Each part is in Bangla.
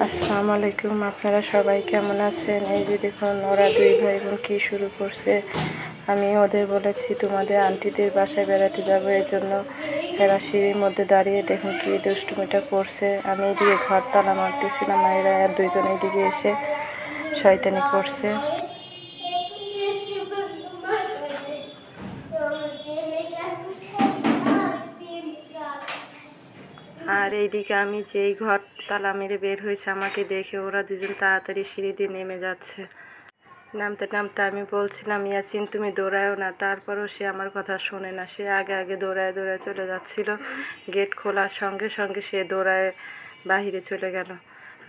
আসসালামু আলাইকুম। আপনারা সবাই কেমন আছেন? এই যে দেখুন ওরা দুই ভাই বোন কী শুরু করছে। আমি ওদের বলেছি তোমাদের আন্টিদের বাসায় বেড়াতে যাবো, এই জন্য এরা সিঁড়ির মধ্যে দাঁড়িয়ে দেখুন কী দুষ্টুমিটা করছে। আমি এদিকে ঘর তালা মারতেছিলাম, এরা দুইজন এইদিকে এসে শয়তানি করছে। আর এইদিকে আমি যেই ঘর তালা মেরে বের হয়েছে, আমাকে দেখে ওরা দুজন তাড়াতাড়ি সিঁড়ি দিয়ে নেমে যাচ্ছে। নামতে নামতে আমি বলছিলাম, ইয়াসিন তুমি দৌড়ায়ও না, তারপরও সে আমার কথা শোনে না। সে আগে আগে দৌড়ায় দৌড়ায় চলে যাচ্ছিল। গেট খোলার সঙ্গে সঙ্গে সে দৌড়ায় বাহিরে চলে গেল।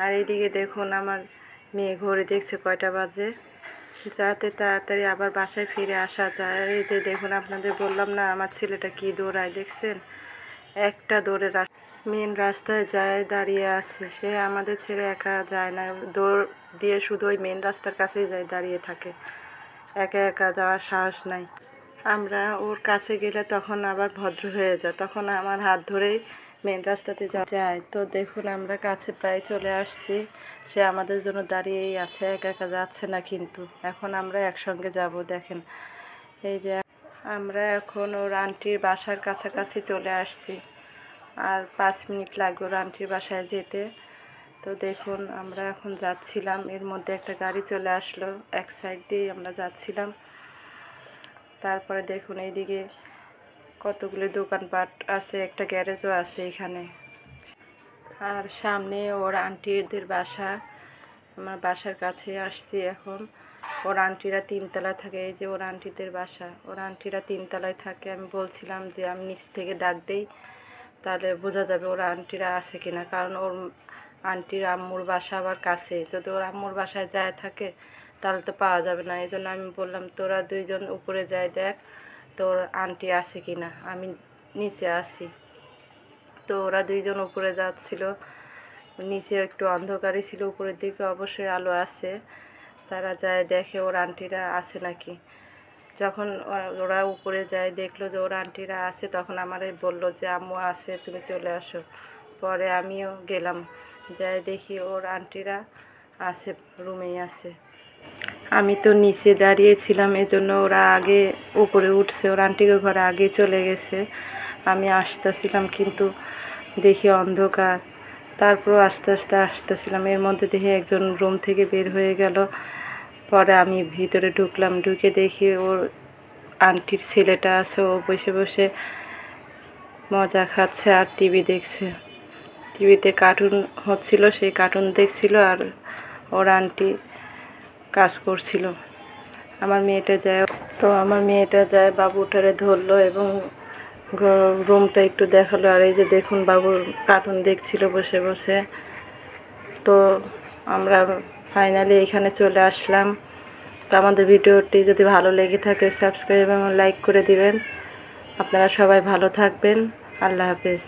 আর এইদিকে দেখুন আমার মেয়ে ঘড়ি দেখছে কয়টা বাজে, যাতে তাড়াতাড়ি আবার বাসায় ফিরে আসা যায়। আর এই যে দেখুন আপনাদের বললাম না আমার ছেলেটা কি দৌড়ায়, দেখছেন? একটা দৌড়ে মেন রাস্তায় যায় দাঁড়িয়ে আছে। সে আমাদের ছেড়ে একা যায় না, দৌড় দিয়ে শুধু ওই মেন রাস্তার কাছেই যায় দাঁড়িয়ে থাকে, একা একা যাওয়ার সাহস নাই। আমরা ওর কাছে গেলে তখন আবার ভদ্র হয়ে যায়, তখন আমার হাত ধরেই মেন রাস্তাতে যায়। তো দেখুন আমরা কাছে প্রায় চলে আসছি, সে আমাদের জন্য দাঁড়িয়েই আছে, একা একা যাচ্ছে না কিন্তু। এখন আমরা একসঙ্গে যাব। দেখেন এই যে আমরা এখন ওর আন্টির বাসার কাছাকাছি চলে আসছি, আর 5 মিনিট লাগবে ওর আন্টির বাসায় যেতে। তো দেখুন আমরা এখন যাচ্ছিলাম, এর মধ্যে একটা গাড়ি চলে আসলো, এক সাইড দিয়ে আমরা যাচ্ছিলাম। তারপরে দেখুন এইদিকে কতগুলো দোকানপাট আছে, একটা গ্যারেজও আছে এখানে। আর সামনে ওর আন্টিদের বাসা, আমার বাসার কাছে আসছি এখন। ওর আন্টিরা 3 তলায় থাকে, এই যে ওর আন্টিদের বাসা, ওর আন্টিরা 3 তলায় থাকে। আমি বলছিলাম যে আমি নিচ থেকে ডাক দেই, তাহলে বোঝা যাবে ওর আন্টিরা আছে কিনা, কারণ ওর আন্টির আম্মুর বাসা আবার কাছে, যদি ওর আম্মুর বাসায় যায় থাকে তাহলে তো পাওয়া যাবে না। এই জন্য আমি বললাম তোরা দুইজন উপরে যাই দেখ তোর আন্টি আছে কিনা, আমি নিচে আসি। তো ওরা দুইজন উপরে যাচ্ছিল, নিচে একটু অন্ধকারই ছিল, উপরের দিকে অবশ্যই আলো আছে। তারা যায় দেখে ওর আন্টিরা আছে নাকি। যখন ওরা উপরে যায় দেখলো যে ওর আন্টিরা আছে, তখন আমারে বললো যে আম্মু আছে, তুমি চলে আসো। পরে আমিও গেলাম, যাই দেখি ওর আন্টিরা আছে, রুমেই আছে। আমি তো নিচে দাঁড়িয়েছিলাম, এজন্য ওরা আগে উপরে উঠছে, ওর আন্টিকে ঘরে আগে চলে গেছে। আমি আসতেছিলাম কিন্তু দেখি অন্ধকার, তারপরও আস্তে আস্তে আসতেছিলাম। এর মধ্যে দেখি একজন রুম থেকে বের হয়ে গেল। পরে আমি ভিতরে ঢুকলাম, ঢুকে দেখি ওর আন্টির ছেলেটা আছে, ও বসে বসে মজা খাচ্ছে আর টিভি দেখছে। টিভিতে কার্টুন হচ্ছিল, সেই কার্টুন দেখছিল, আর ওর আন্টি কাজ করছিল। আমার মেয়েটা যায় বাবুটারে ধরলো এবং রুমটা একটু দেখালো। আর এই যে দেখুন বাবুর কার্টুন দেখছিল বসে বসে। তো আমরা ফাইনালি এখানে চলে আসলাম। তো আমাদের ভিডিওটি যদি ভালো লেগে থাকে সাবস্ক্রাইব এবং লাইক করে দিবেন। আপনারা সবাই ভালো থাকবেন। আল্লাহ হাফেজ।